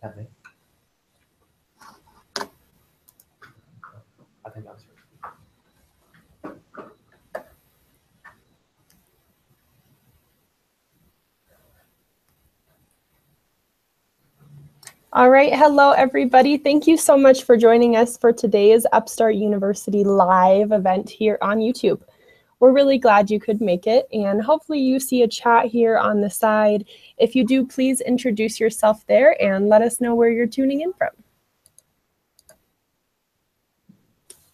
That me? I think that was yours. All right, hello everybody. Thank you so much for joining us for today's Upstart University live event here on YouTube. We're really glad you could make it, and hopefully you see a chat here on the side. If you do, please introduce yourself there and let us know where you're tuning in from.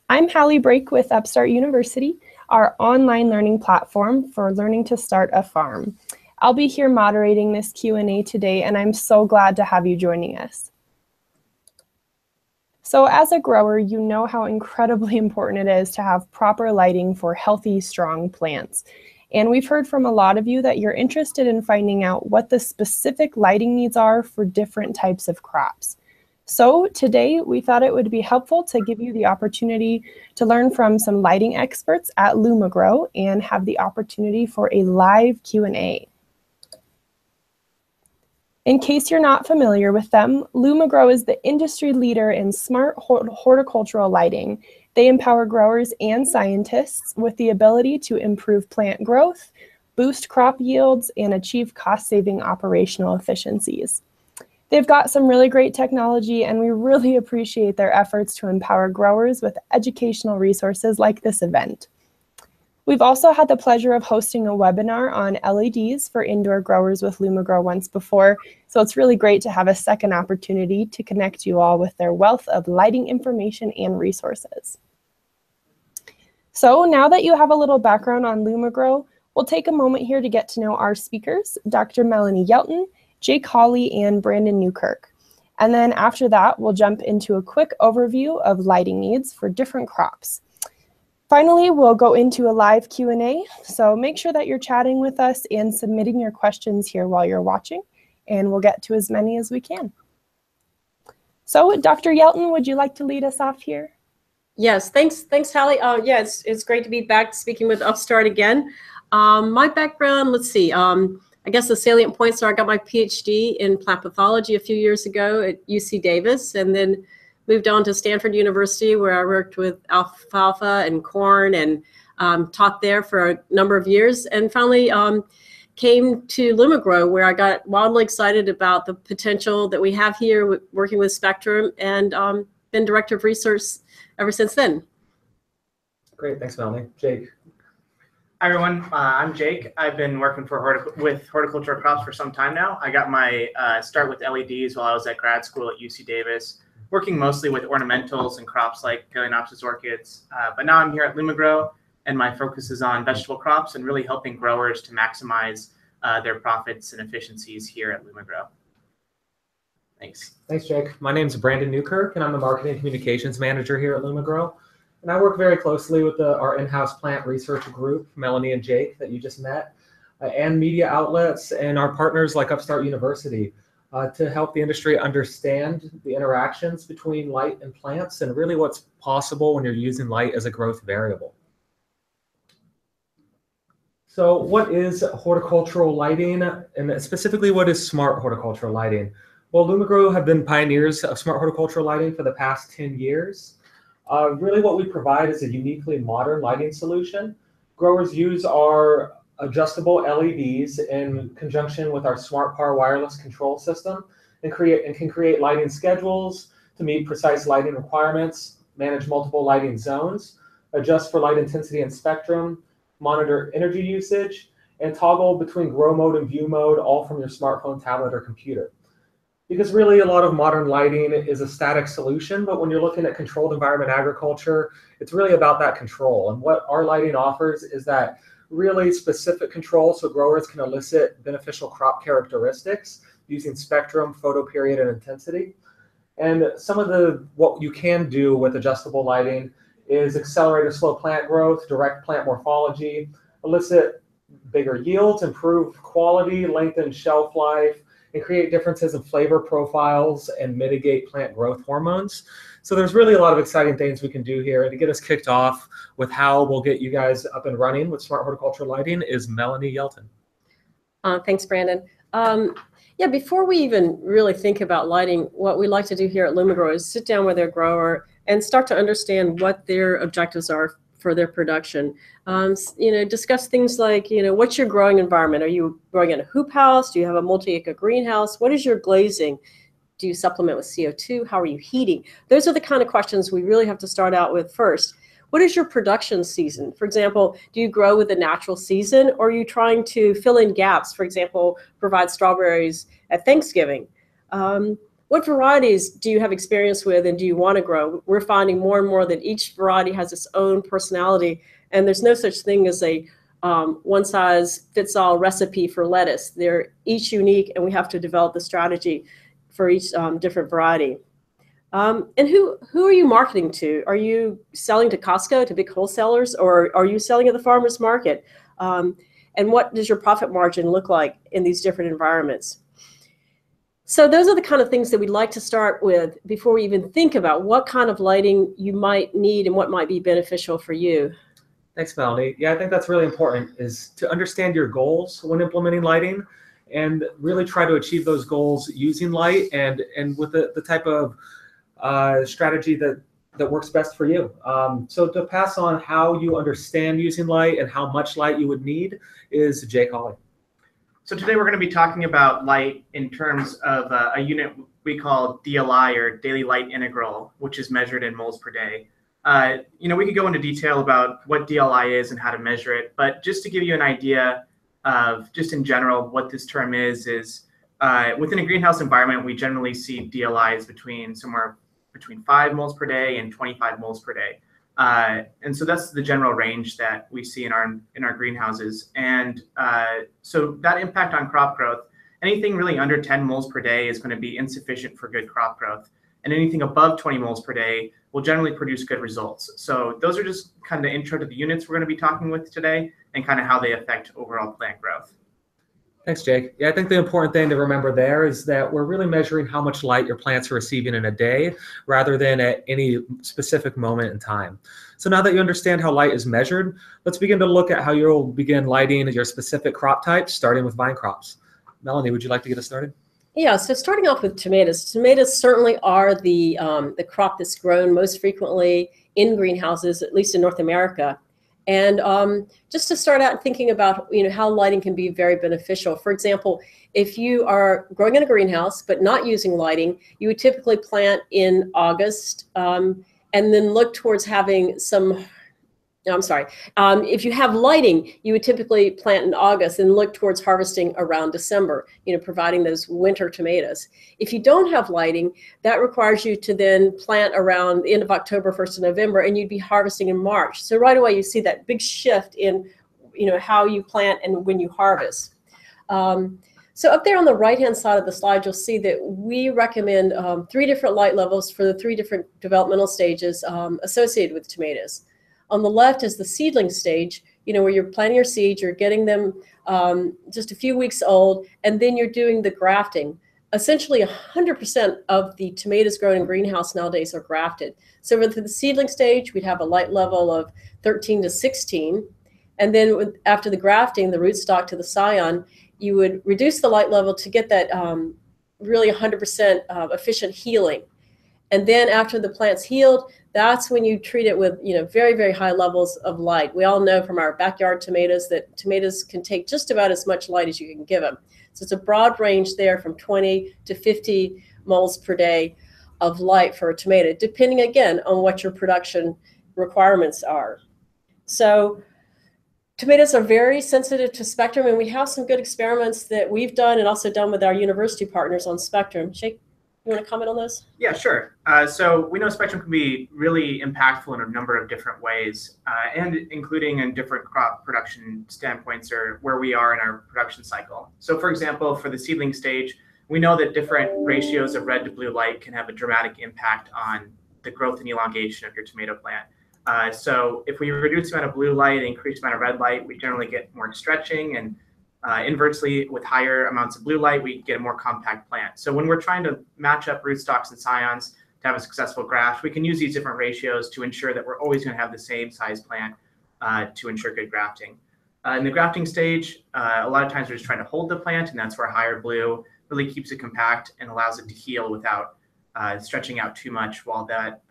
I'm Hallie Brake with Upstart University, our online learning platform for learning to start a farm. I'll be here moderating this Q&A today, and I'm so glad to have you joining us. So as a grower, you know how incredibly important it is to have proper lighting for healthy, strong plants. And we've heard from a lot of you that you're interested in finding out what the specific lighting needs are for different types of crops. So today we thought it would be helpful to give you the opportunity to learn from some lighting experts at LumiGrow and have the opportunity for a live Q&A. In case you're not familiar with them, LumiGrow is the industry leader in smart horticultural lighting. They empower growers and scientists with the ability to improve plant growth, boost crop yields, and achieve cost-saving operational efficiencies. They've got some really great technology, and we really appreciate their efforts to empower growers with educational resources like this event. We've also had the pleasure of hosting a webinar on LEDs for indoor growers with LumiGrow once before, so it's really great to have a second opportunity to connect you all with their wealth of lighting information and resources. So now that you have a little background on LumiGrow, we'll take a moment here to get to know our speakers, Dr. Melanie Yelton, Jake Hawley, and Brandon Newkirk. And then after that, we'll jump into a quick overview of lighting needs for different crops. Finally, we'll go into a live Q&A, so make sure that you're chatting with us and submitting your questions here while you're watching, and we'll get to as many as we can. So, Dr. Yelton, would you like to lead us off here? Yes, thanks, Hallie. Yeah, it's great to be back speaking with Upstart again. My background, let's see, I guess the salient points are I got my PhD in plant pathology a few years ago at UC Davis, and then moved on to Stanford University, where I worked with alfalfa and corn and taught there for a number of years, and finally came to LumiGrow, where I got wildly excited about the potential that we have here working with Spectrum, and been director of research ever since then. Great, thanks, Melanie. Jake. Hi, everyone. I'm Jake. I've been working with horticultural crops for some time now. I got my start with LEDs while I was at grad school at UC Davis, working mostly with ornamentals and crops like Phalaenopsis orchids. But now I'm here at LumiGrow, and my focus is on vegetable crops and really helping growers to maximize their profits and efficiencies here at LumiGrow. Thanks. Thanks, Jake. My name is Brandon Newkirk, and I'm the Marketing Communications Manager here at LumiGrow. And I work very closely with our in-house plant research group, Melanie and Jake, that you just met, and media outlets and our partners like Upstart University, to help the industry understand the interactions between light and plants and really what's possible when you're using light as a growth variable. So what is horticultural lighting, and specifically what is smart horticultural lighting? Well, LumiGrow have been pioneers of smart horticultural lighting for the past 10 years. Really what we provide is a uniquely modern lighting solution. Growers use our adjustable LEDs in conjunction with our SmartPower wireless control system and can create lighting schedules to meet precise lighting requirements, manage multiple lighting zones, adjust for light intensity and spectrum, monitor energy usage, and toggle between grow mode and view mode, all from your smartphone, tablet, or computer. Because really a lot of modern lighting is a static solution, but when you're looking at controlled environment agriculture, it's really about that control. And what our lighting offers is that really specific control so growers can elicit beneficial crop characteristics using spectrum, photoperiod, and intensity. And some of what you can do with adjustable lighting is accelerate or slow plant growth, direct plant morphology, elicit bigger yields, improve quality, lengthen shelf life, and create differences in flavor profiles and mitigate plant growth hormones. So there's really a lot of exciting things we can do here. And to get us kicked off with how we'll get you guys up and running with smart horticultural lighting is Melanie Yelton. Thanks, Brandon. Yeah, before we even really think about lighting, what we like to do here at LumiGrow is sit down with their grower and start to understand what their objectives are for their production. Discuss things like, what's your growing environment? Are you growing in a hoop house? Do you have a multi-acre greenhouse? What is your glazing? Do you supplement with CO2? How are you heating? Those are the kind of questions we really have to start out with first. What is your production season? For example, do you grow with a natural season, or are you trying to fill in gaps? For example, provide strawberries at Thanksgiving. What varieties do you have experience with and do you want to grow? We're finding more and more that each variety has its own personality, and there's no such thing as a one-size-fits-all recipe for lettuce. They're each unique, and we have to develop the strategy for each different variety. And who are you marketing to? Are you selling to Costco, to big wholesalers, or are you selling at the farmer's market? And what does your profit margin look like in these different environments? So those are the kind of things that we'd like to start with before we even think about what kind of lighting you might need and what might be beneficial for you. Thanks, Melanie. Yeah, I think that's really important, is to understand your goals when implementing lighting and really try to achieve those goals using light and with the type of strategy that works best for you. So to pass on how you understand using light and how much light you would need is Jake Hawley. So today we're going to be talking about light in terms of a unit we call DLI, or Daily Light Integral, which is measured in moles per day. We could go into detail about what DLI is and how to measure it, but just to give you an idea of just in general what this term is within a greenhouse environment, we generally see DLIs somewhere between 5 moles per day and 25 moles per day. And so that's the general range that we see in our greenhouses. And so that impact on crop growth, anything really under 10 moles per day is going to be insufficient for good crop growth. And anything above 20 moles per day will generally produce good results. So those are just kind of the intro to the units we're going to be talking with today and kind of how they affect overall plant growth. Thanks, Jake. Yeah, I think the important thing to remember there is that we're really measuring how much light your plants are receiving in a day rather than at any specific moment in time. So now that you understand how light is measured, let's begin to look at how you'll begin lighting your specific crop types, starting with vine crops. Melanie, would you like to get us started? Yeah, so starting off with tomatoes. Tomatoes certainly are the crop that's grown most frequently in greenhouses, at least in North America. And just to start out thinking about how lighting can be very beneficial. For example, if you are growing in a greenhouse but not using lighting, you would typically plant in August and then look towards having some. No, I'm sorry. If you have lighting, you would typically plant in August and look towards harvesting around December, providing those winter tomatoes. If you don't have lighting, that requires you to then plant around the end of October, 1st of November, and you'd be harvesting in March. So right away, you see that big shift in, how you plant and when you harvest. So up there on the right-hand side of the slide, you'll see that we recommend 3 different light levels for the 3 different developmental stages associated with tomatoes. On the left is the seedling stage, where you're planting your seeds, you're getting them just a few weeks old, and then you're doing the grafting. Essentially, 100% of the tomatoes grown in greenhouse nowadays are grafted. So for the seedling stage, we'd have a light level of 13 to 16. And then after the grafting, the rootstock to the scion, you would reduce the light level to get that really 100% efficient healing. And then after the plant's healed, that's when you treat it with very, very high levels of light. We all know from our backyard tomatoes that tomatoes can take just about as much light as you can give them. So it's a broad range there from 20 to 50 moles per day of light for a tomato, depending again on what your production requirements are. So tomatoes are very sensitive to spectrum, and we have some good experiments that we've done and also done with our university partners on spectrum. Jake, you want to comment on those? Yeah, sure. So we know spectrum can be really impactful in a number of different ways, and including in different crop production standpoints or where we are in our production cycle. So for example, for the seedling stage, we know that different ratios of red to blue light can have a dramatic impact on the growth and elongation of your tomato plant. So if we reduce the amount of blue light, increase the amount of red light, we generally get more stretching, and inversely, with higher amounts of blue light, we get a more compact plant. So when we're trying to match up rootstocks and scions to have a successful graft, we can use these different ratios to ensure that we're always going to have the same size plant to ensure good grafting. In the grafting stage, a lot of times we're just trying to hold the plant, and that's where higher blue really keeps it compact and allows it to heal without stretching out too much, while that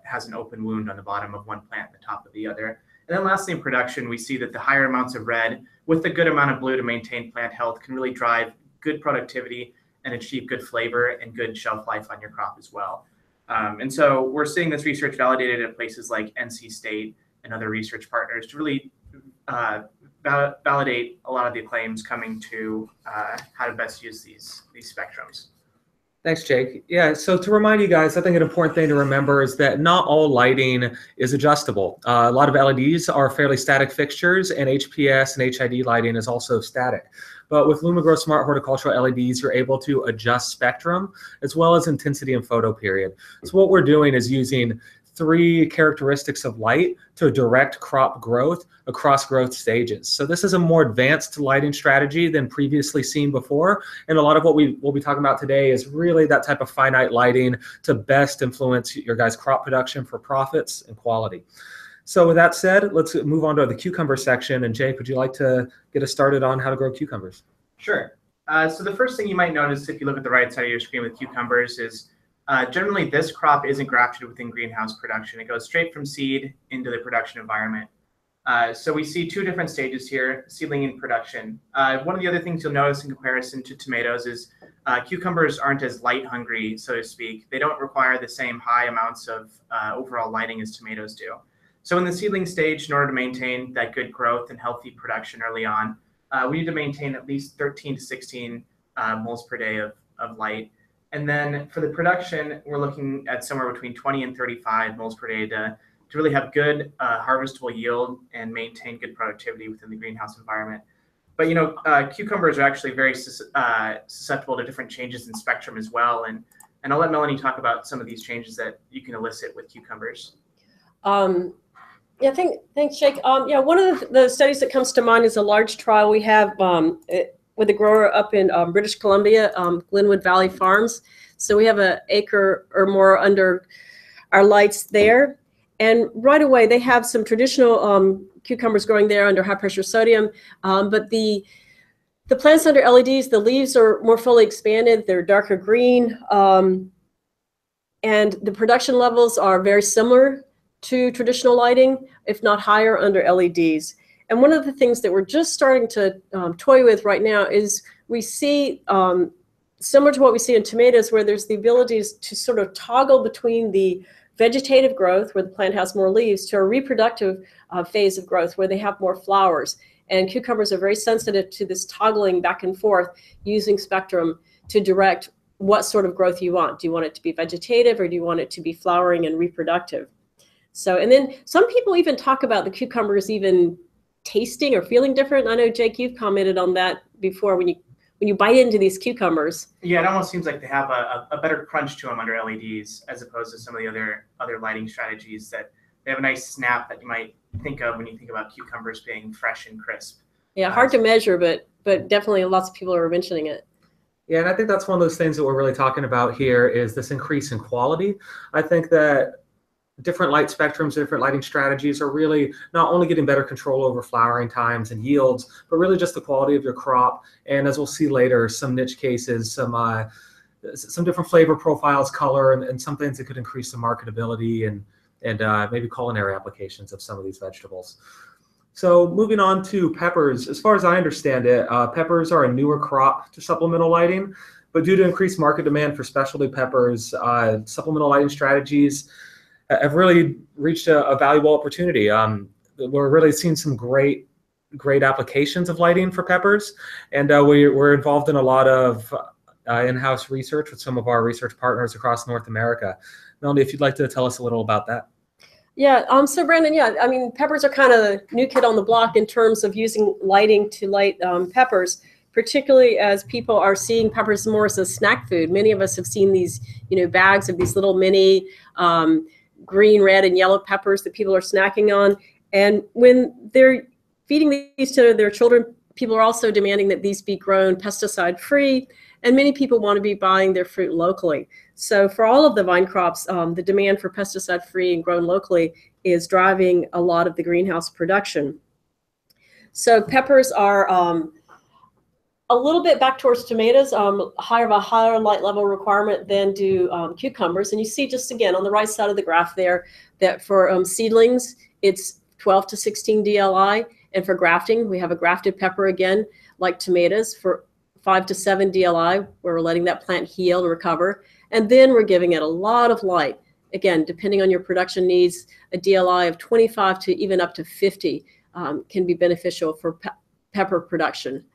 has an open wound on the bottom of one plant and the top of the other. And then lastly, in production, we see that the higher amounts of red with a good amount of blue to maintain plant health can really drive good productivity and achieve good flavor and good shelf life on your crop as well. And so we're seeing this research validated at places like NC State and other research partners to really validate a lot of the claims coming to how to best use these spectrums. Thanks, Jake. Yeah, so to remind you guys, I think an important thing to remember is that not all lighting is adjustable. A lot of LEDs are fairly static fixtures, and HPS and HID lighting is also static. But with LumiGrow Smart Horticultural LEDs, you're able to adjust spectrum as well as intensity and photo period. So what we're doing is using 3 characteristics of light to direct crop growth across growth stages. So this is a more advanced lighting strategy than previously seen before. And a lot of what we'll be talking about today is really that type of finite lighting to best influence your guys' crop production for profits and quality. So with that said, let's move on to the cucumber section. And Jake, would you like to get us started on how to grow cucumbers? Sure. So the first thing you might notice if you look at the right side of your screen with cucumbers is generally this crop isn't grafted within greenhouse production. It goes straight from seed into the production environment. So we see 2 different stages here, seedling and production. One of the other things you'll notice in comparison to tomatoes is cucumbers aren't as light hungry, so to speak. They don't require the same high amounts of overall lighting as tomatoes do. So in the seedling stage, in order to maintain that good growth and healthy production early on, we need to maintain at least 13 to 16 moles per day of light. And then for the production, we're looking at somewhere between 20 and 35 moles per day to really have good harvestable yield and maintain good productivity within the greenhouse environment. But cucumbers are actually very susceptible to different changes in spectrum as well. And I'll let Melanie talk about some of these changes that you can elicit with cucumbers. Yeah, thanks, Jake. Yeah, one of the studies that comes to mind is a large trial we have with a grower up in British Columbia, Glenwood Valley Farms. So we have an acre or more under our lights there. And right away, they have some traditional cucumbers growing there under high pressure sodium. But the plants under LEDs, the leaves are more fully expanded. They're darker green. And the production levels are very similar to traditional lighting, if not higher under LEDs. And one of the things that we're just starting to toy with right now is we see, similar to what we see in tomatoes, where there's the ability to sort of toggle between the vegetative growth, where the plant has more leaves, to a reproductive phase of growth, where they have more flowers. And cucumbers are very sensitive to this toggling back and forth using spectrum to direct what sort of growth you want. Do you want it to be vegetative, or do you want it to be flowering and reproductive? So, and then some people even talk about the cucumbers even tasting or feeling different. I know, Jake, you've commented on that before when you bite into these cucumbers. Yeah, it almost seems like they have a better crunch to them under LEDs as opposed to some of the other lighting strategies, that they have a nice snap that you might think of when you think about cucumbers being fresh and crisp. Yeah, hard to measure, but definitely lots of people are mentioning it. Yeah, and I think that's one of those things that we're really talking about here is this increase in quality. I think that different light spectrums, different lighting strategies are really not only getting better control over flowering times and yields, but really just the quality of your crop. And as we'll see later, some niche cases, some different flavor profiles, color, and some things that could increase the marketability and maybe culinary applications of some of these vegetables. So moving on to peppers, as far as I understand it, peppers are a newer crop to supplemental lighting, but due to increased market demand for specialty peppers, supplemental lighting strategies have really reached a valuable opportunity. We're really seeing some great applications of lighting for peppers, and we're involved in a lot of in-house research with some of our research partners across North America. Melanie, if you'd like to tell us a little about that. Yeah, so Brandon, yeah, I mean, peppers are kind of the new kid on the block in terms of using lighting to light peppers, particularly as people are seeing peppers more as a snack food. Many of us have seen these, bags of these little mini green, red, and yellow peppers that people are snacking on. And when they're feeding these to their children, people are also demanding that these be grown pesticide-free, and many people want to be buying their fruit locally. So for all of the vine crops, the demand for pesticide-free and grown locally is driving a lot of the greenhouse production. So peppers are a little bit back towards tomatoes, a higher light level requirement than do cucumbers. And you see just again on the right side of the graph there that for seedlings, it's 12 to 16 DLI. And for grafting, we have a grafted pepper again, like tomatoes, for 5 to 7 DLI, where we're letting that plant heal and recover. And then we're giving it a lot of light. Again, depending on your production needs, a DLI of 25 to even up to 50 can be beneficial for pepper production.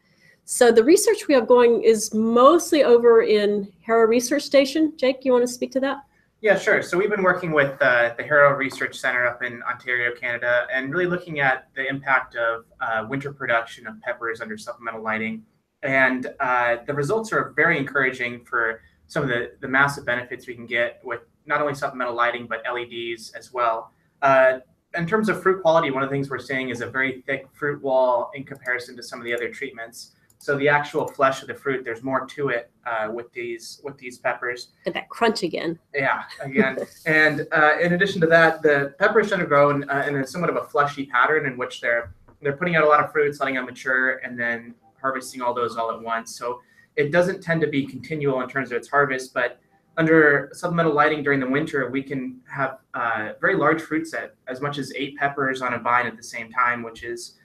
So the research we have going is mostly over in Harrow Research Station. Jake, you want to speak to that? Yeah, sure. So we've been working with the Harrow Research Center up in Ontario, Canada, and really looking at the impact of winter production of peppers under supplemental lighting. And the results are very encouraging for some of the massive benefits we can get with not only supplemental lighting, but LEDs as well. In terms of fruit quality, one of the things we're seeing is a very thick fruit wall in comparison to some of the other treatments. So the actual flesh of the fruit, there's more to it with these peppers. And that crunch again. Yeah, again. And in addition to that, the peppers tend to grow in a somewhat of a fleshy pattern in which they're putting out a lot of fruits, letting them mature, and then harvesting all those all at once. So it doesn't tend to be continual in terms of its harvest, but under supplemental lighting during the winter, we can have a very large fruit set, as much as 8 peppers on a vine at the same time, which is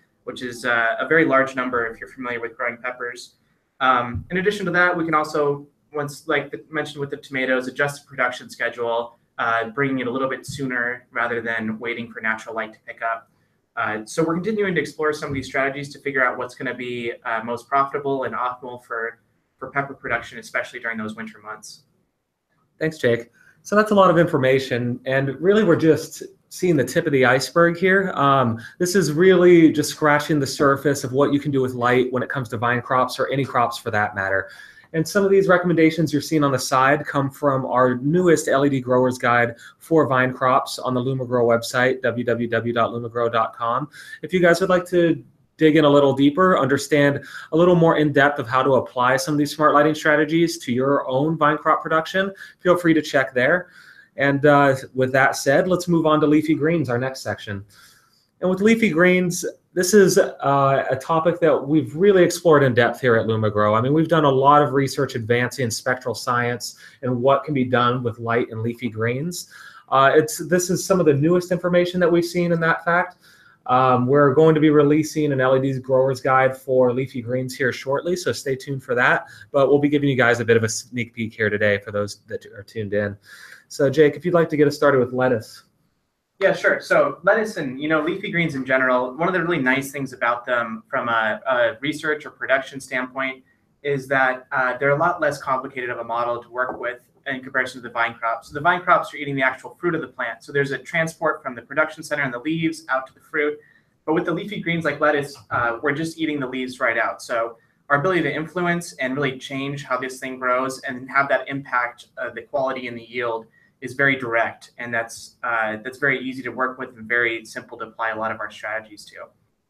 a very large number if you're familiar with growing peppers. In addition to that, we can also, once like mentioned with the tomatoes, adjust the production schedule, bringing it a little bit sooner rather than waiting for natural light to pick up. So we're continuing to explore some of these strategies to figure out what's going to be most profitable and optimal for pepper production, especially during those winter months. Thanks, Jake. So that's a lot of information, and really we're just seeing the tip of the iceberg here. This is really just scratching the surface of what you can do with light when it comes to vine crops, or any crops for that matter. And some of these recommendations you're seeing on the side come from our newest LED Growers Guide for vine crops on the LumiGrow website, www.lumigrow.com. If you guys would like to dig in a little deeper, understand a little more in depth of how to apply some of these smart lighting strategies to your own vine crop production, feel free to check there. And with that said, let's move on to leafy greens, our next section. And with leafy greens, this is a topic that we've really explored in depth here at LumiGrow. I mean, we've done a lot of research advancing spectral science and what can be done with light and leafy greens. This is some of the newest information that we've seen in that fact. We're going to be releasing an LED Growers Guide for leafy greens here shortly, so stay tuned for that. But we'll be giving you guys a bit of a sneak peek here today for those that are tuned in. So Jake, if you'd like to get us started with lettuce. Yeah, sure. So lettuce and leafy greens in general, one of the really nice things about them from a research or production standpoint is that they're a lot less complicated of a model to work with in comparison to the vine crops. So the vine crops are eating the actual fruit of the plant. So there's a transport from the production center and the leaves out to the fruit. But with the leafy greens like lettuce, we're just eating the leaves right out. So our ability to influence and really change how this thing grows and have that impact the quality and the yield is very direct, and that's very easy to work with and very simple to apply a lot of our strategies to.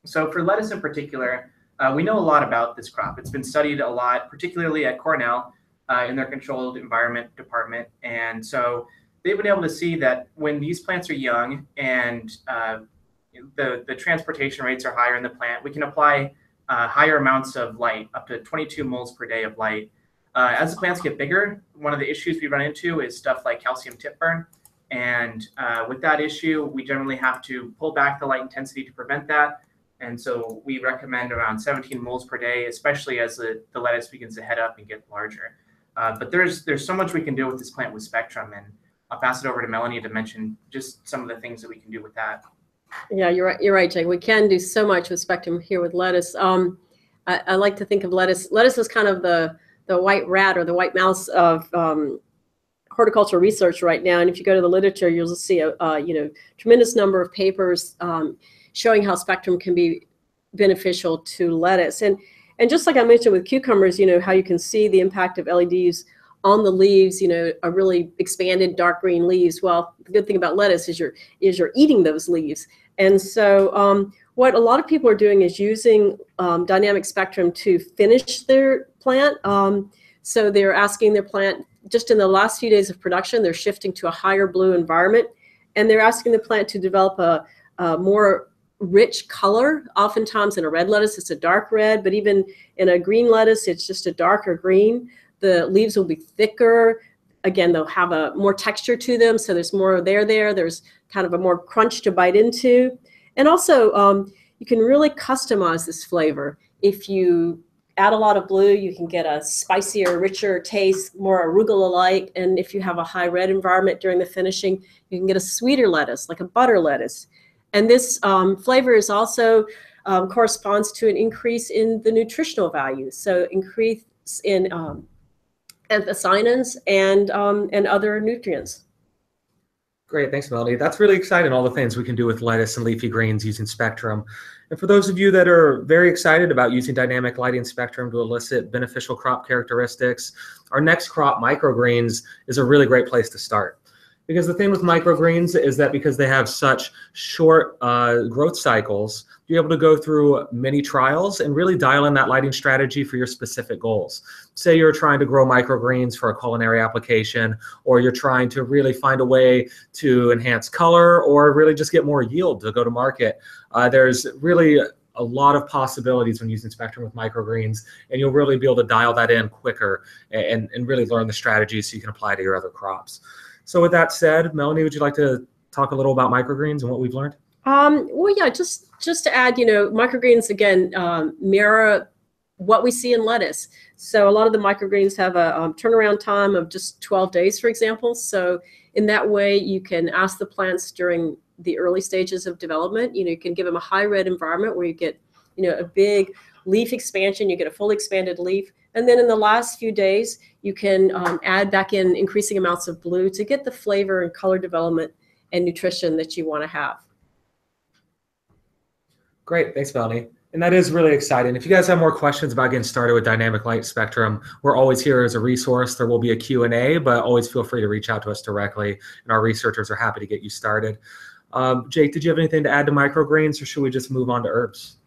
So for lettuce in particular, we know a lot about this crop. It's been studied a lot, particularly at Cornell in their controlled environment department. And so they've been able to see that when these plants are young and the transportation rates are higher in the plant, we can apply higher amounts of light, up to 22 moles per day of light. As the plants get bigger, one of the issues we run into is stuff like calcium tip burn. And with that issue, we generally have to pull back the light intensity to prevent that. And so we recommend around 17 moles per day, especially as the lettuce begins to head up and get larger. But there's so much we can do with this plant with spectrum. And I'll pass it over to Melanie to mention just some of the things that we can do with that. Yeah, you're right, Jake. We can do so much with spectrum here with lettuce. I like to think of lettuce. Lettuce is kind of the white rat or the white mouse of horticultural research right now. And if you go to the literature, you'll see a tremendous number of papers showing how spectrum can be beneficial to lettuce. And just like I mentioned with cucumbers, how you can see the impact of LEDs on the leaves, are really expanded dark green leaves. Well, the good thing about lettuce is you're eating those leaves. And so what a lot of people are doing is using dynamic spectrum to finish their plant. So they're asking their plant, just in the last few days of production, they're shifting to a higher blue environment, and they're asking the plant to develop a more rich color. Oftentimes in a red lettuce, it's a dark red, but even in a green lettuce, it's just a darker green. The leaves will be thicker. Again, they'll have a more texture to them, so there's more there. There's kind of a more crunch to bite into. And also, you can really customize this flavor. If you add a lot of blue, you can get a spicier, richer taste, more arugula-like. And if you have a high red environment during the finishing, you can get a sweeter lettuce, like a butter lettuce. And this flavor is also corresponds to an increase in the nutritional value. So increase in anthocyanins and other nutrients. Great, thanks, Melanie. That's really exciting, all the things we can do with lettuce and leafy greens using Spectrum. And for those of you that are very excited about using dynamic lighting spectrum to elicit beneficial crop characteristics, our next crop, microgreens, is a really great place to start. Because the thing with microgreens is that because they have such short growth cycles, you're able to go through many trials and really dial in that lighting strategy for your specific goals. Say you're trying to grow microgreens for a culinary application, or you're trying to really find a way to enhance color or really just get more yield to go to market. There's really a lot of possibilities when using Spectrum with microgreens, and you'll really be able to dial that in quicker and really learn the strategies so you can apply to your other crops. So with that said, Melanie, would you like to talk a little about microgreens and what we've learned? Well, yeah, just to add, microgreens, again, mirror what we see in lettuce. So a lot of the microgreens have a turnaround time of just 12 days, for example. So in that way, you can ask the plants during the early stages of development, you can give them a high red environment where you get, a big leaf expansion, you get a fully expanded leaf. And then in the last few days, you can add back in increasing amounts of blue to get the flavor and color development and nutrition that you want to have. Great, thanks, Melanie. And that is really exciting. If you guys have more questions about getting started with dynamic light spectrum, we're always here as a resource. There will be a Q&A, but always feel free to reach out to us directly, and our researchers are happy to get you started. Jake, did you have anything to add to microgreens, or should we just move on to herbs?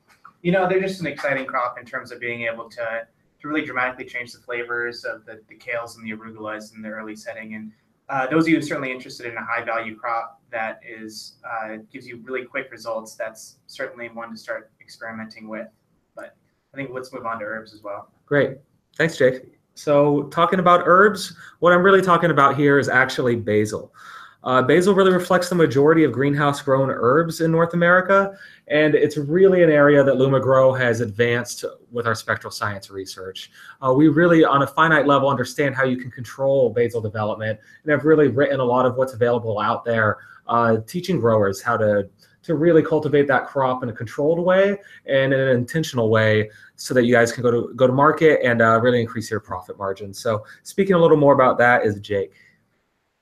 They're just an exciting crop in terms of being able to really dramatically change the flavors of the kales and the arugulas in the early setting. And those of you certainly interested in a high value crop that is gives you really quick results, that's certainly one to start experimenting with. But I think let's move on to herbs as well. Great. Thanks, Jake. So talking about herbs, what I'm really talking about here is actually basil. Basil really reflects the majority of greenhouse grown herbs in North America, and it's really an area that LumiGrow has advanced with our spectral science research. We really, on a finite level, understand how you can control basil development, and have really written a lot of what's available out there, teaching growers how to really cultivate that crop in a controlled way and in an intentional way so that you guys can go to market and really increase your profit margins. So speaking a little more about that is Jake.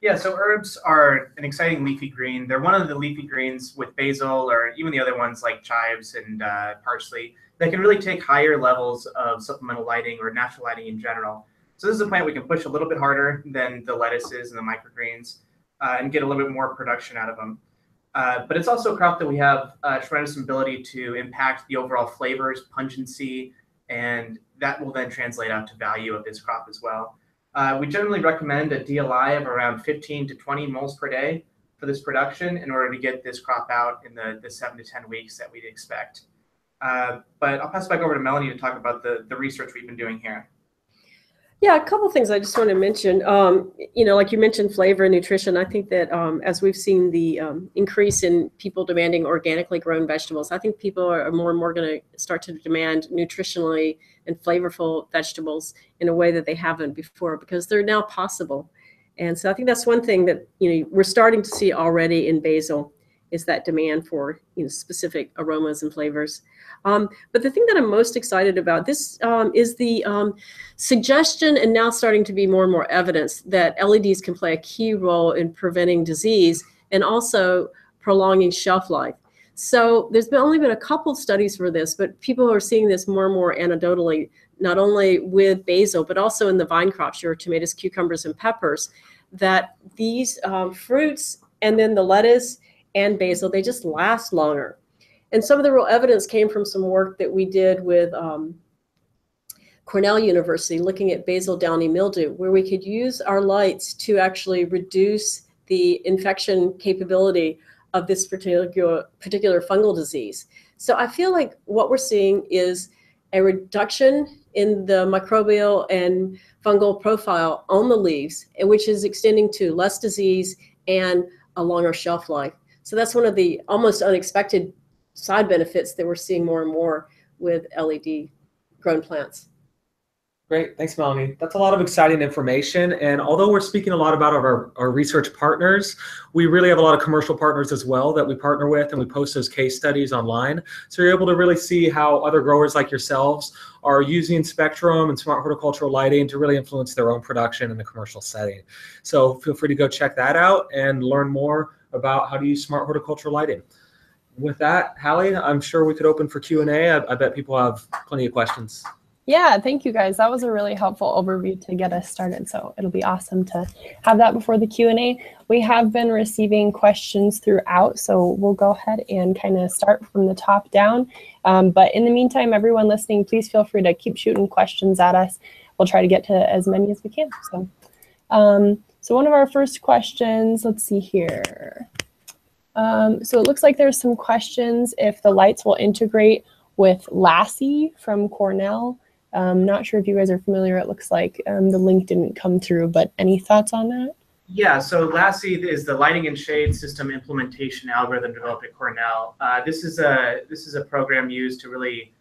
Yeah, so herbs are an exciting leafy green. They're one of the leafy greens with basil, or even the other ones like chives and parsley, that can really take higher levels of supplemental lighting or natural lighting in general. So this is a plant we can push a little bit harder than the lettuces and the microgreens and get a little bit more production out of them. But it's also a crop that we have tremendous ability to impact the overall flavors, pungency, and that will then translate out to value of this crop as well. We generally recommend a DLI of around 15 to 20 moles per day for this production in order to get this crop out in the 7 to 10 weeks that we'd expect. But I'll pass it back over to Melanie to talk about the research we've been doing here. Yeah, a couple of things I just want to mention. Like you mentioned, flavor and nutrition. I think that as we've seen the increase in people demanding organically grown vegetables, I think people are more and more going to start to demand nutritionally and flavorful vegetables in a way that they haven't before, because they're now possible. And so I think that's one thing that we're starting to see already in basil, is that demand for specific aromas and flavors. But the thing that I'm most excited about this is the suggestion, and now starting to be more and more evidence, that LEDs can play a key role in preventing disease and also prolonging shelf life. So there's only been a couple studies for this, but people are seeing this more and more anecdotally, not only with basil, but also in the vine crops, your tomatoes, cucumbers, and peppers, that these fruits and then the lettuce and basil, they just last longer. And some of the real evidence came from some work that we did with Cornell University, looking at basil downy mildew, where we could use our lights to actually reduce the infection capability of this particular fungal disease. So I feel like what we're seeing is a reduction in the microbial and fungal profile on the leaves, which is extending to less disease and a longer shelf life. So that's one of the almost unexpected side benefits that we're seeing more and more with LED grown plants. Great, thanks, Melanie. That's a lot of exciting information. And although we're speaking a lot about our research partners, we really have a lot of commercial partners as well that we partner with, and we post those case studies online. So you're able to really see how other growers like yourselves are using spectrum and smart horticultural lighting to really influence their own production in the commercial setting. So feel free to go check that out and learn more about how to use smart horticultural lighting. With that, Hallie, I'm sure we could open for Q&A. I bet people have plenty of questions. Yeah, thank you guys. That was a really helpful overview to get us started. So it'll be awesome to have that before the Q&A. We have been receiving questions throughout, so we'll go ahead and kind of start from the top down. But in the meantime, everyone listening, please feel free to keep shooting questions at us. We'll try to get to as many as we can. So one of our first questions, let's see here. So it looks like there's some questions if the lights will integrate with Lassie from Cornell. Not sure if you guys are familiar. It looks like the link didn't come through, but any thoughts on that? Yeah, so Lassie is the lighting and shade system implementation algorithm developed at Cornell. This is a program used to really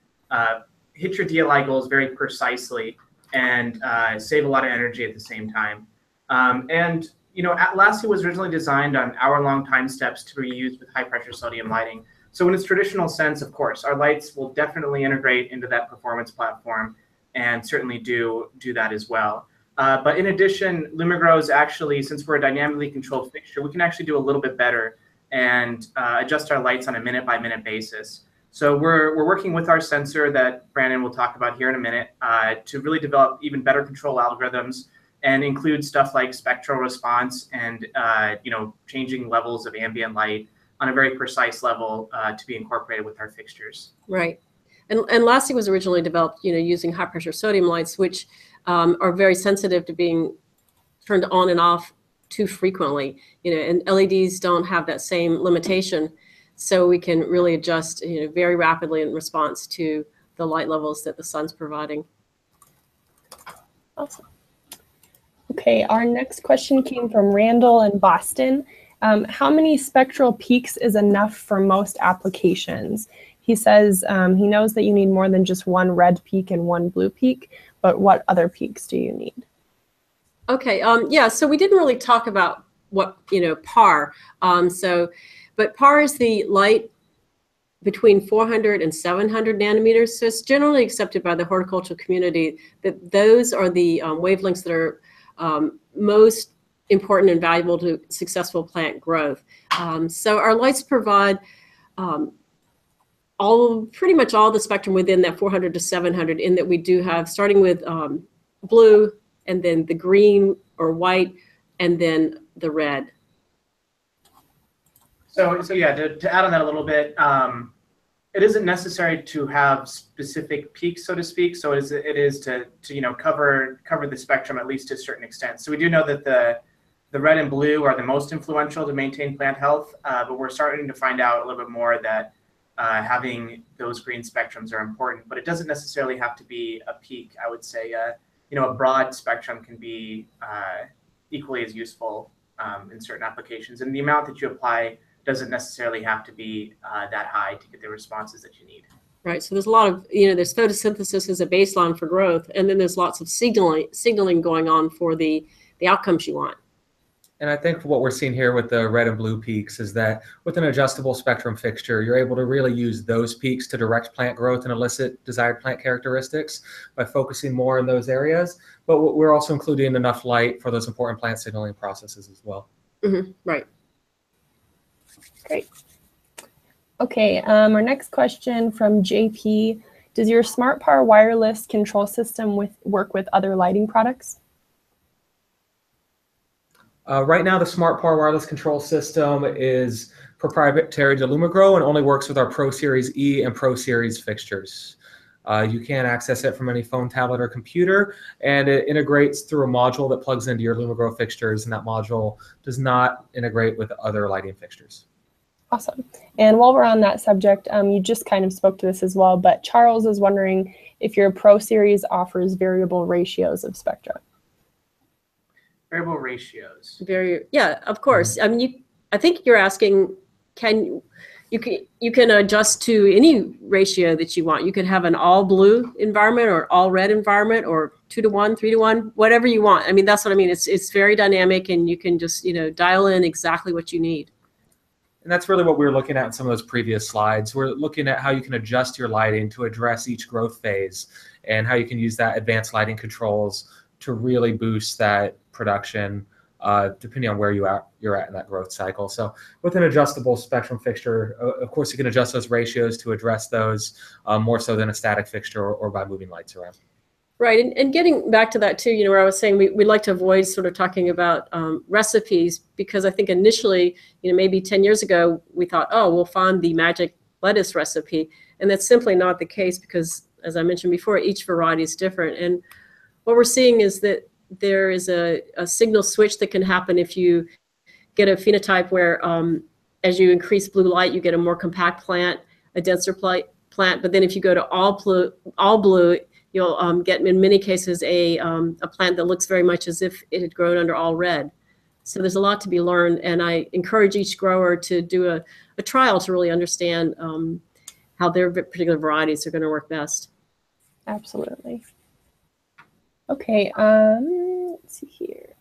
hit your DLI goals very precisely and save a lot of energy at the same time. And you know, Lassie was originally designed on hour-long time steps to be used with high-pressure sodium lighting. So in its traditional sense, of course, our lights will definitely integrate into that performance platform and certainly do that as well. But in addition, LumiGrow is actually, since we're a dynamically controlled fixture, we can actually do a little bit better and adjust our lights on a minute-by-minute basis. So we're working with our sensor that Brandon will talk about here in a minute to really develop even better control algorithms and include stuff like spectral response and you know, changing levels of ambient light on a very precise level to be incorporated with our fixtures. Right. And Lassie was originally developed, you know, using high pressure sodium lights, which are very sensitive to being turned on and off too frequently, you know, and LEDs don't have that same limitation. So we can really adjust, you know, very rapidly in response to the light levels that the sun's providing. Awesome. Okay, our next question came from Randall in Boston. How many spectral peaks is enough for most applications? He says he knows that you need more than just one red peak and one blue peak, but what other peaks do you need? Okay, yeah, so we didn't really talk about what, you know, PAR. But PAR is the light between 400 and 700 nanometers. So it's generally accepted by the horticultural community that those are the wavelengths that are most important and valuable to successful plant growth. So our lights provide pretty much all the spectrum within that 400 to 700, in that we do have, starting with blue, and then the green or white, and then the red. So yeah, to add on that a little bit, it isn't necessary to have specific peaks, so to speak. So it is to you know, cover the spectrum at least to a certain extent. So we do know that the red and blue are the most influential to maintain plant health, but we're starting to find out a little bit more that having those green spectrums are important. But it doesn't necessarily have to be a peak. I would say you know, a broad spectrum can be equally as useful in certain applications, and the amount that you apply doesn't necessarily have to be that high to get the responses that you need. Right. So there's a lot of, you know, there's photosynthesis as a baseline for growth, and then there's lots of signaling going on for the outcomes you want. And I think what we're seeing here with the red and blue peaks is that with an adjustable spectrum fixture, you're able to really use those peaks to direct plant growth and elicit desired plant characteristics by focusing more in those areas. But we're also including enough light for those important plant signaling processes as well. Mm-hmm. Right. Great. Okay, our next question from JP. Does your SmartPar wireless control system work with other lighting products? Right now, the SmartPar wireless control system is proprietary to LumiGrow and only works with our Pro Series E and Pro Series fixtures. You can access it from any phone, tablet, or computer, and it integrates through a module that plugs into your LumiGrow fixtures, and that module does not integrate with other lighting fixtures. Awesome. And while we're on that subject, you just kind of spoke to this as well, but Charles is wondering if your Pro Series offers variable ratios of spectra. Variable ratios. Yeah, of course. I mean, I think you're asking, you can adjust to any ratio that you want. You could have an all blue environment or all red environment, or 2-to-1, 3-to-1, whatever you want. I mean, that's what I mean. It's very dynamic, and you can just, dial in exactly what you need. And that's really what we were looking at in some of those previous slides. We're looking at how you can adjust your lighting to address each growth phase, and how you can use that advanced lighting controls to really boost that production, depending on where you're at in that growth cycle. So with an adjustable spectrum fixture, of course, you can adjust those ratios to address those more so than a static fixture or by moving lights around. Right, and getting back to that too, where I was saying we like to avoid sort of talking about recipes, because I think initially, maybe 10 years ago, we thought, oh, we'll find the magic lettuce recipe, and that's simply not the case, because as I mentioned before, each variety is different. And what we're seeing is that there is a signal switch that can happen if you get a phenotype where as you increase blue light, you get a more compact plant, a denser plant, but then if you go to all blue, you'll get, in many cases, a plant that looks very much as if it had grown under all red. So there's a lot to be learned, and I encourage each grower to do a trial to really understand how their particular varieties are going to work best. Absolutely. Okay, let's see here.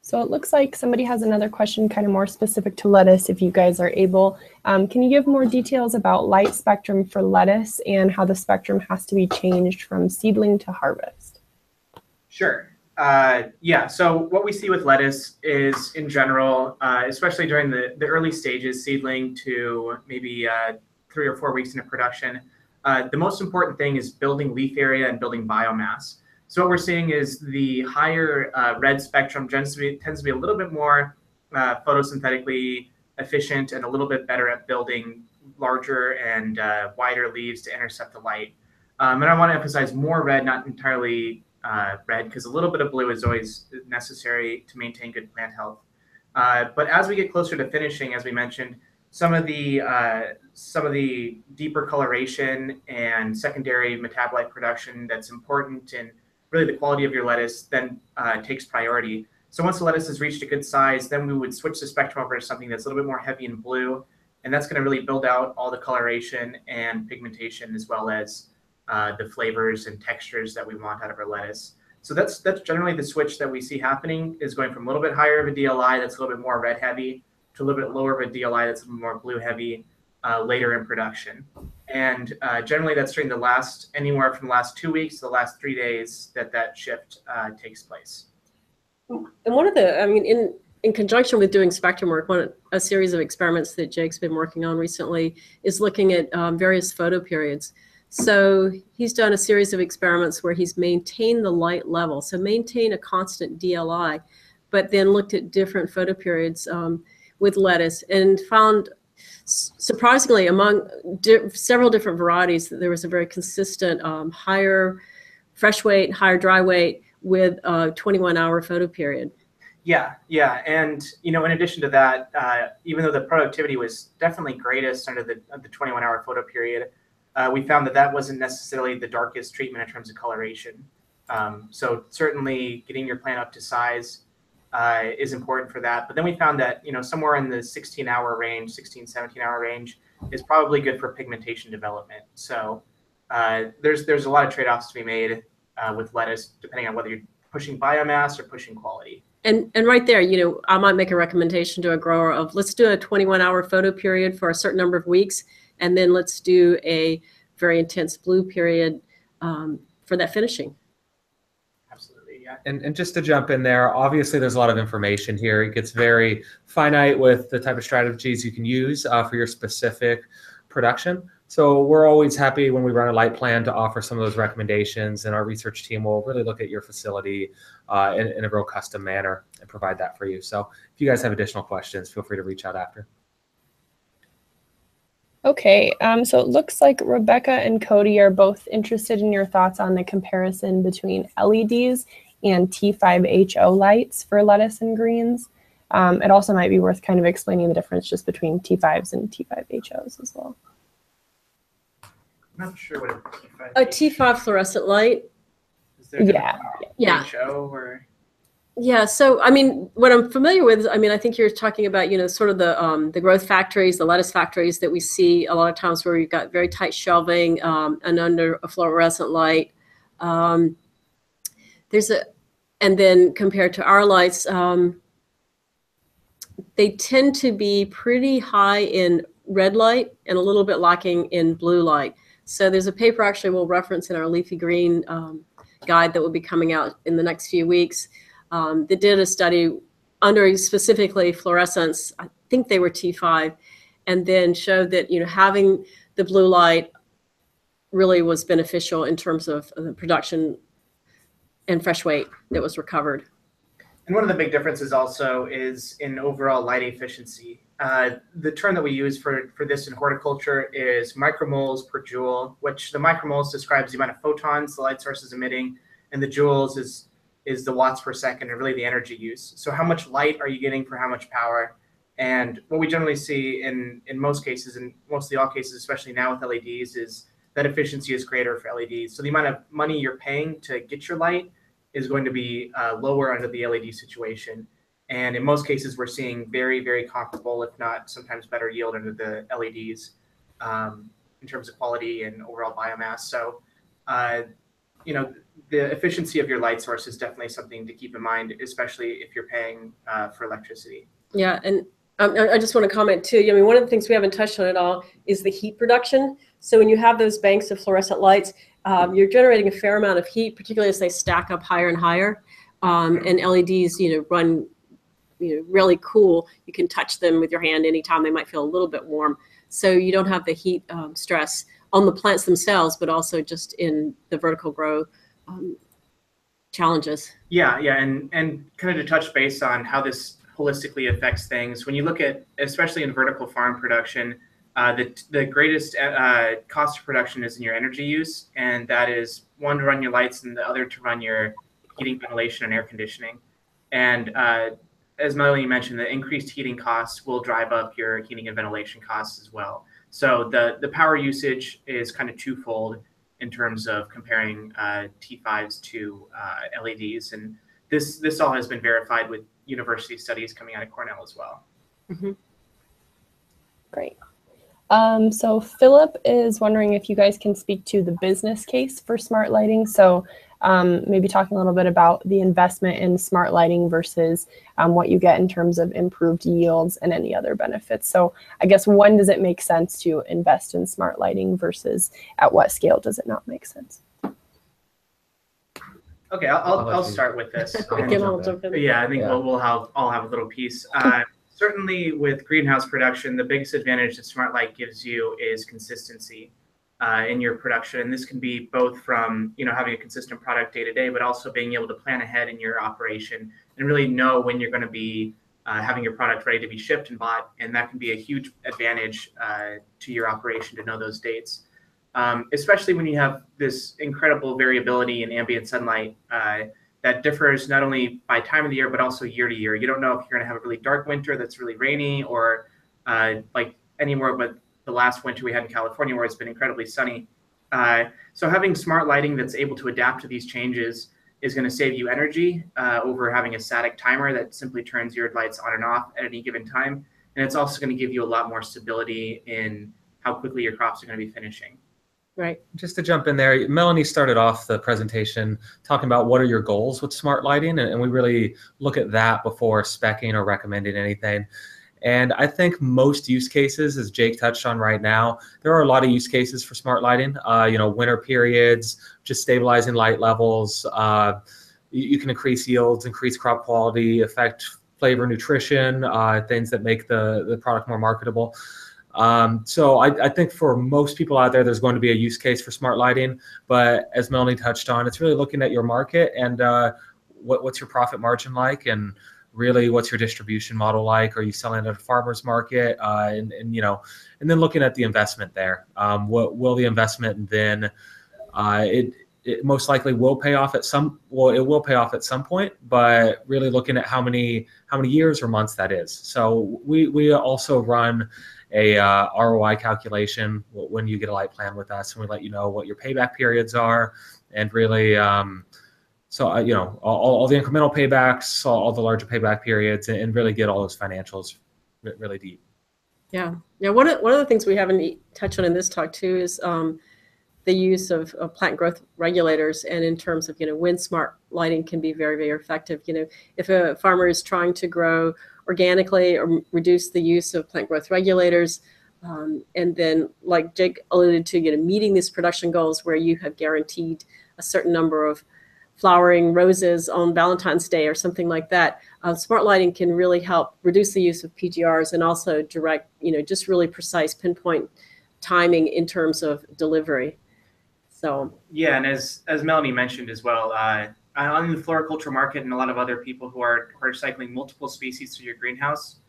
So it looks like somebody has another question kind of more specific to lettuce, if you guys are able. Can you give more details about light spectrum for lettuce and how the spectrum has to be changed from seedling to harvest? Sure. Yeah, so what we see with lettuce is, in general, especially during the early stages, seedling to maybe 3 or 4 weeks into production, the most important thing is building leaf area and building biomass. So what we're seeing is the higher red spectrum tends to be a little bit more photosynthetically efficient and a little bit better at building larger and wider leaves to intercept the light. And I want to emphasize more red, not entirely red, because a little bit of blue is always necessary to maintain good plant health. But as we get closer to finishing, as we mentioned, some of the deeper coloration and secondary metabolite production that's important in really the quality of your lettuce then takes priority. So once the lettuce has reached a good size, then we would switch the spectrum over to something that's a little bit more heavy in blue, and that's going to really build out all the coloration and pigmentation, as well as the flavors and textures that we want out of our lettuce. So that's generally the switch that we see happening, is going from a little bit higher of a DLI that's a little bit more red heavy to a little bit lower of a DLI that's a little more blue heavy later in production. And generally that's during anywhere from the last 2 weeks to the last 3 days that shift takes place. And one of the, in conjunction with doing spectrum work, a series of experiments that Jake's been working on recently is looking at various photo periods. So he's done a series of experiments where he's maintained the light level, so maintain a constant DLI, but then looked at different photo periods with lettuce, and found, surprisingly, among several different varieties, that there was a very consistent higher fresh weight, higher dry weight with a 21-hour photo period. Yeah, and in addition to that, even though the productivity was definitely greatest under the 21-hour photo period, we found that wasn't necessarily the darkest treatment in terms of coloration. So certainly getting your plant up to size is important for that. But then we found that somewhere in the 16-hour range, 17-hour range is probably good for pigmentation development. So there's a lot of trade-offs to be made with lettuce, depending on whether you're pushing biomass or pushing quality. And right there, I might make a recommendation to a grower of, let's do a 21-hour photo period for a certain number of weeks, and then let's do a very intense blue period for that finishing. Absolutely, yeah. And just to jump in there, obviously there's a lot of information here. It gets very finite with the type of strategies you can use for your specific production. So we're always happy when we run a light plan to offer some of those recommendations, and our research team will really look at your facility in a real custom manner and provide that for you. So if you guys have additional questions, feel free to reach out after. Okay, so it looks like Rebecca and Cody are both interested in your thoughts on the comparison between LEDs and T5HO lights for lettuce and greens. It also might be worth kind of explaining the difference just between T5s and T5HOs as well. I'm not sure what A T5 fluorescent light. is. There Yeah. HO or Yeah, so I mean, what I'm familiar with, I mean, I think you're talking about, sort of the growth factories, the lettuce factories that we see a lot of times where you've got very tight shelving and under a fluorescent light. And then compared to our lights, they tend to be pretty high in red light and a little bit lacking in blue light. So there's a paper actually we'll reference in our leafy green guide that will be coming out in the next few weeks. That did a study under specifically fluorescence, I think they were T5, and then showed that having the blue light really was beneficial in terms of the production and fresh weight that was recovered. And one of the big differences also is in overall light efficiency. The term that we use for this in horticulture is micromoles per joule, which the micromoles describes the amount of photons the light source is emitting, and the joules is the watts per second and really the energy use. So how much light are you getting for how much power? And what we generally see in most cases, in mostly all cases, especially now with LEDs, is that efficiency is greater for LEDs. So the amount of money you're paying to get your light is going to be lower under the LED situation. And in most cases, we're seeing very, very comparable, if not sometimes better yield under the LEDs in terms of quality and overall biomass. So, the efficiency of your light source is definitely something to keep in mind, especially if you're paying for electricity. Yeah, and I just want to comment too. I mean, one of the things we haven't touched on at all is the heat production. So when you have those banks of fluorescent lights, you're generating a fair amount of heat, particularly as they stack up higher and higher. And LEDs, run, really cool. You can touch them with your hand anytime. They might feel a little bit warm. So you don't have the heat stress on the plants themselves, but also just in the vertical grow challenges. Yeah, and kind of to touch base on how this holistically affects things. When you look at, especially in vertical farm production, the greatest cost of production is in your energy use, and that is one to run your lights and the other to run your heating, ventilation, and air conditioning. And as Melanie mentioned, the increased heating costs will drive up your heating and ventilation costs as well. So the power usage is kind of twofold in terms of comparing T5s to LEDs, and this all has been verified with university studies coming out of Cornell as well. Mm-hmm. Great. So Philip is wondering if you guys can speak to the business case for smart lighting. So maybe talking a little bit about the investment in smart lighting versus what you get in terms of improved yields and any other benefits. So I guess when does it make sense to invest in smart lighting versus at what scale does it not make sense? Okay, I'll start with this. Yeah, I think we'll all have a little piece. Certainly with greenhouse production, the biggest advantage that smart light gives you is consistency in your production. And this can be both from having a consistent product day to day, but also being able to plan ahead in your operation and really know when you're going to be having your product ready to be shipped and bought. And that can be a huge advantage to your operation to know those dates. Especially when you have this incredible variability in ambient sunlight that differs not only by time of the year, but also year to year. You don't know if you're going to have a really dark winter that's really rainy or like anywhere but the last winter we had in California where it's been incredibly sunny. So having smart lighting that's able to adapt to these changes is going to save you energy over having a static timer that simply turns your lights on and off at any given time. And it's also going to give you a lot more stability in how quickly your crops are going to be finishing. Right. Just to jump in there, Melanie started off the presentation talking about what are your goals with smart lighting, and we really look at that before speccing or recommending anything. And I think most use cases, as Jake touched on right now, there are a lot of use cases for smart lighting. Winter periods, just stabilizing light levels. You can increase yields, increase crop quality, affect flavor, nutrition, things that make the product more marketable. So I think for most people out there, there's going to be a use case for smart lighting. But as Melanie touched on, it's really looking at your market and what's your profit margin like, and really what's your distribution model like? Are you selling at a farmer's market? And then looking at the investment there. What will the investment then it most likely will pay off at some, well, it will pay off at some point, but really looking at how many years or months that is. So we also run a ROI calculation when you get a light plan with us, and we let you know what your payback periods are, and really, you know, all the incremental paybacks, all the larger payback periods, and really get all those financials really deep. Yeah. One of the things we haven't touched on in this talk too is the use of plant growth regulators, and in terms of, you know, when smart lighting can be very, very effective. You know, if a farmer is trying to grow organically or reduce the use of plant growth regulators, and then, like Jake alluded to, you know, meeting these production goals where you have guaranteed a certain number of flowering roses on Valentine's Day or something like that, smart lighting can really help reduce the use of PGRs, and also direct, you know, just really precise pinpoint timing in terms of delivery. So yeah, and as Melanie mentioned as well, on the floriculture market and a lot of other people who are recycling multiple species through your greenhouse,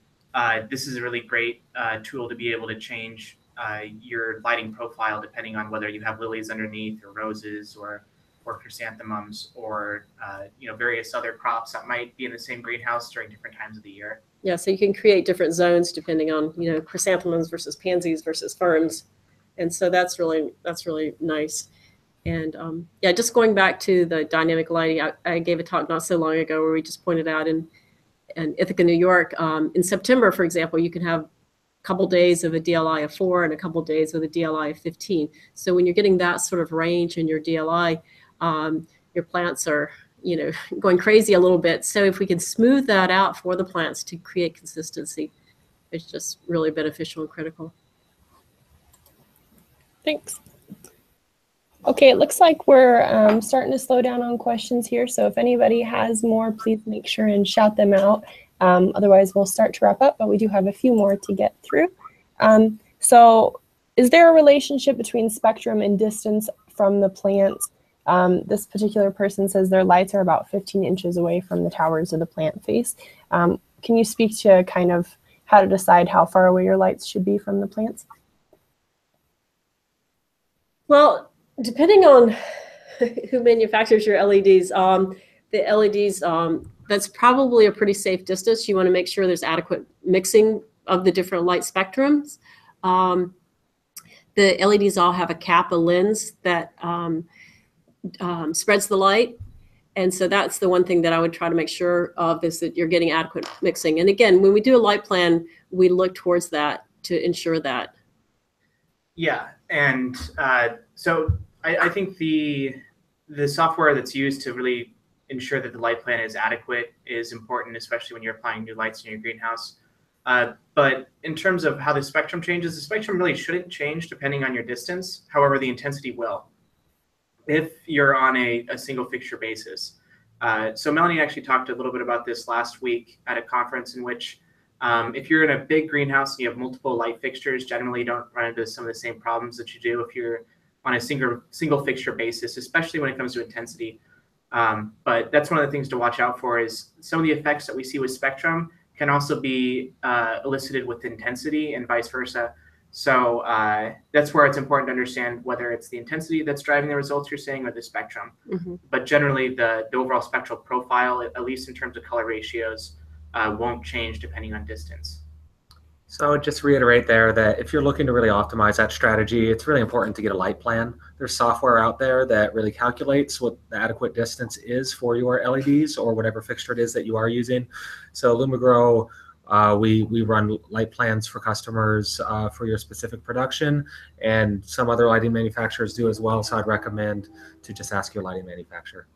this is a really great tool to be able to change your lighting profile depending on whether you have lilies underneath, or roses, or chrysanthemums, or you know, various other crops that might be in the same greenhouse during different times of the year. yeah, so you can create different zones depending on, you know, chrysanthemums versus pansies versus ferns, and so that's really nice. And yeah, just going back to the dynamic lighting, I gave a talk not so long ago where we just pointed out in Ithaca, New York, in September, for example, you can have a couple days of a DLI of 4 and a couple days with a DLI of 15. So when you're getting that sort of range in your DLI, your plants are, you know, going crazy a little bit. So if we can smooth that out for the plants to create consistency, it's just really beneficial and critical. Thanks. Okay, it looks like we're starting to slow down on questions here. So if anybody has more, please make sure and shout them out. Otherwise, we'll start to wrap up, but we do have a few more to get through. So is there a relationship between spectrum and distance from the plants? This particular person says their lights are about 15 inches away from the towers of the plant face. Can you speak to kind of how to decide how far away your lights should be from the plants? Well, depending on who manufactures your LEDs, the LEDs, that's probably a pretty safe distance. You want to make sure there's adequate mixing of the different light spectrums. The LEDs all have a cap, a lens that spreads the light. And so that's the one thing that I would try to make sure of, is that you're getting adequate mixing. And again, when we do a light plan, we look towards that to ensure that. Yeah, and so I think the software that's used to really ensure that the light plan is adequate is important, especially when you're applying new lights in your greenhouse. But in terms of how the spectrum changes, the spectrum really shouldn't change depending on your distance. However, the intensity will, if you're on a single fixture basis. So Melanie actually talked a little bit about this last week at a conference, in which if you're in a big greenhouse and you have multiple light fixtures, generally you don't run into some of the same problems that you do if you're on a single fixture basis, especially when it comes to intensity. But that's one of the things to watch out for, is some of the effects that we see with spectrum can also be elicited with intensity, and vice versa. So that's where it's important to understand whether it's the intensity that's driving the results you're seeing, or the spectrum. Mm-hmm. But generally the overall spectral profile, at least in terms of color ratios, won't change depending on distance. So just reiterate there that if you're looking to really optimize that strategy, it's really important to get a light plan. There's software out there that really calculates what the adequate distance is for your LEDs or whatever fixture it is that you are using. So LumiGrow, we run light plans for customers for your specific production, and some other lighting manufacturers do as well. So I'd recommend to just ask your lighting manufacturer.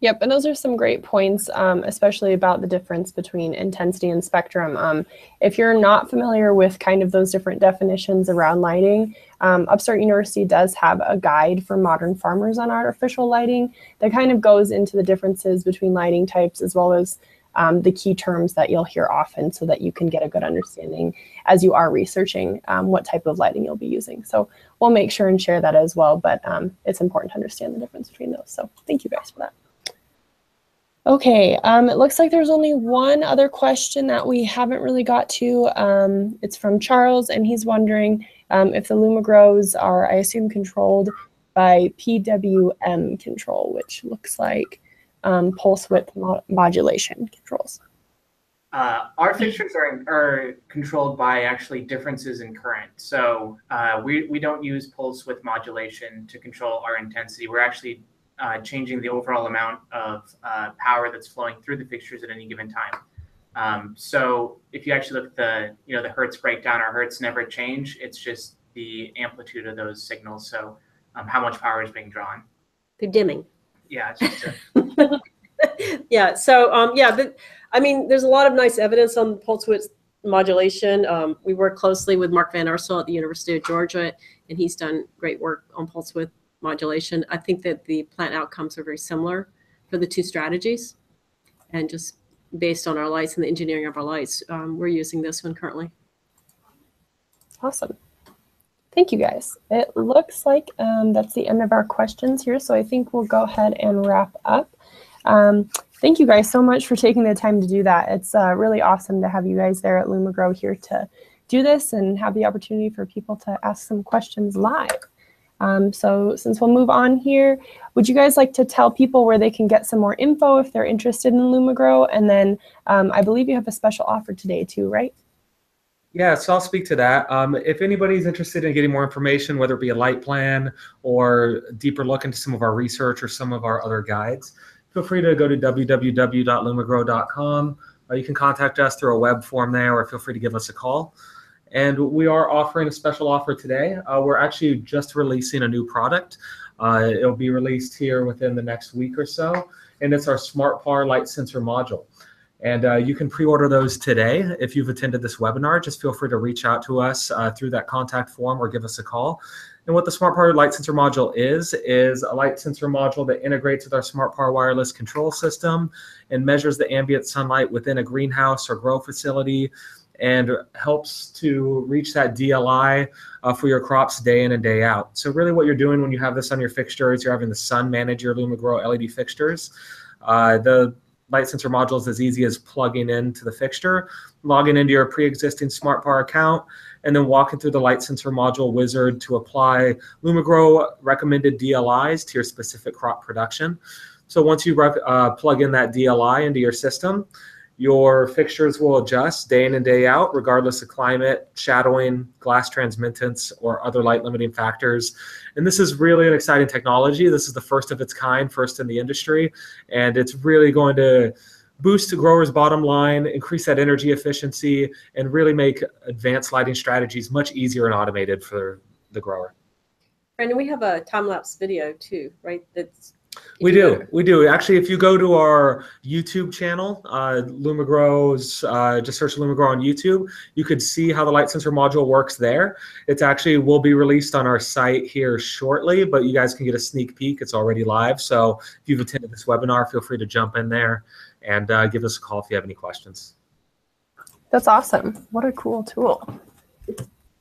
Yep, and those are some great points, especially about the difference between intensity and spectrum. If you're not familiar with kind of those different definitions around lighting, Upstart University does have a guide for modern farmers on artificial lighting that kind of goes into the differences between lighting types, as well as the key terms that you'll hear often, so that you can get a good understanding as you are researching what type of lighting you'll be using. So we'll make sure and share that as well, but it's important to understand the difference between those. So thank you guys for that. Okay, it looks like there's only one other question that we haven't really got to. It's from Charles, and he's wondering if the LumiGrows are, I assume, controlled by PWM control, which looks like pulse width modulation controls? Our fixtures are controlled by actually differences in current. So we don't use pulse width modulation to control our intensity. We're actually changing the overall amount of power that's flowing through the fixtures at any given time. So if you actually look at the hertz breakdown, our hertz never change. It's just the amplitude of those signals. So how much power is being drawn. They're dimming. Yeah, it's just Yeah. So I mean, there's a lot of nice evidence on pulse width modulation. We work closely with Mark Van Ursel at the University of Georgia, and he's done great work on pulse width modulation. I think that the plant outcomes are very similar for the two strategies, and just based on our lights and the engineering of our lights, we're using this one currently. Awesome. Thank you, guys. It looks like that's the end of our questions here, so I think we'll go ahead and wrap up. Thank you guys so much for taking the time to do that. It's really awesome to have you guys there at LumiGrow here to do this and have the opportunity for people to ask some questions live. So since we'll move on here, would you guys like to tell people where they can get some more info if they're interested in LumiGrow? And then I believe you have a special offer today too, right? Yeah, so I'll speak to that. If anybody's interested in getting more information, whether it be a light plan or a deeper look into some of our research or some of our other guides, feel free to go to www.lumigrow.com. You can contact us through a web form there, or feel free to give us a call. And we are offering a special offer today. We're actually just releasing a new product. It'll be released here within the next week or so, and it's our SmartPar light sensor module. And you can pre-order those today. If you've attended this webinar, just feel free to reach out to us through that contact form or give us a call. And what the SmartPar light sensor module is a light sensor module that integrates with our SmartPar wireless control system and measures the ambient sunlight within a greenhouse or grow facility and helps to reach that DLI for your crops day in and day out. So really what you're doing when you have this on your fixtures, you're having the sun manage your LumiGrow LED fixtures. The light sensor module is as easy as plugging into the fixture, logging into your pre-existing SmartPar account, and then walking through the light sensor module wizard to apply LumiGrow recommended DLIs to your specific crop production. So once you plug in that DLI into your system, your fixtures will adjust day in and day out, regardless of climate, shadowing, glass transmittance, or other light limiting factors. And this is really an exciting technology. This is the first of its kind, first in the industry, and it's really going to boost the grower's bottom line, increase that energy efficiency, and really make advanced lighting strategies much easier and automated for the grower. Brandon, we have a time-lapse video too, right? We do. Actually, if you go to our YouTube channel, LumiGrow's, just search LumiGrow on YouTube, you could see how the light sensor module works there. It's actually will be released on our site here shortly, but you guys can get a sneak peek. It's already live. So if you've attended this webinar, feel free to jump in there and give us a call if you have any questions. That's awesome. What a cool tool.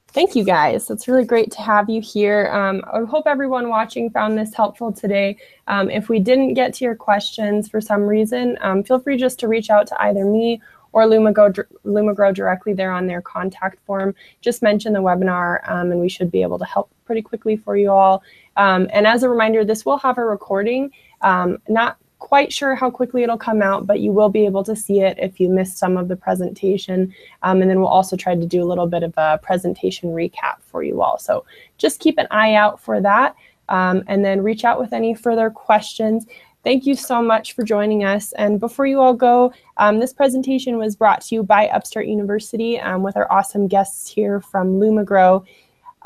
Thank you, guys. It's really great to have you here. I hope everyone watching found this helpful today. If we didn't get to your questions for some reason, feel free just to reach out to either me or LumiGrow directly there on their contact form. Just mention the webinar, and we should be able to help pretty quickly for you all. And as a reminder, this will have a recording. Not quite sure how quickly it'll come out, but you will be able to see it if you missed some of the presentation. And then we'll also try to do a little bit of a presentation recap for you all. So just keep an eye out for that, and then reach out with any further questions. Thank you so much for joining us. And before you all go, this presentation was brought to you by Upstart University with our awesome guests here from LumiGrow.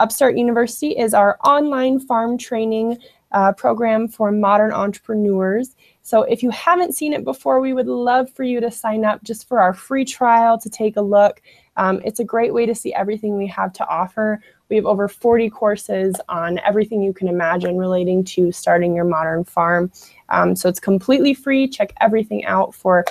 Upstart University is our online farm training program for modern entrepreneurs. So if you haven't seen it before, we would love for you to sign up just for our free trial to take a look. It's a great way to see everything we have to offer. We have over 40 courses on everything you can imagine relating to starting your modern farm. So it's completely free. Check everything out for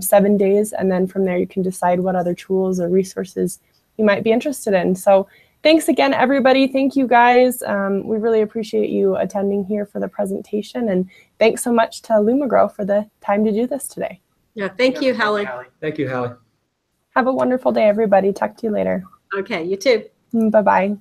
7 days. And then from there, you can decide what other tools or resources you might be interested in. So thanks again, everybody. Thank you, guys. We really appreciate you attending here for the presentation. And thanks so much to LumiGrow for the time to do this today. Yeah, thank you, Hallie. Thank you, Hallie. Have a wonderful day, everybody. Talk to you later. Okay, you too. Bye-bye.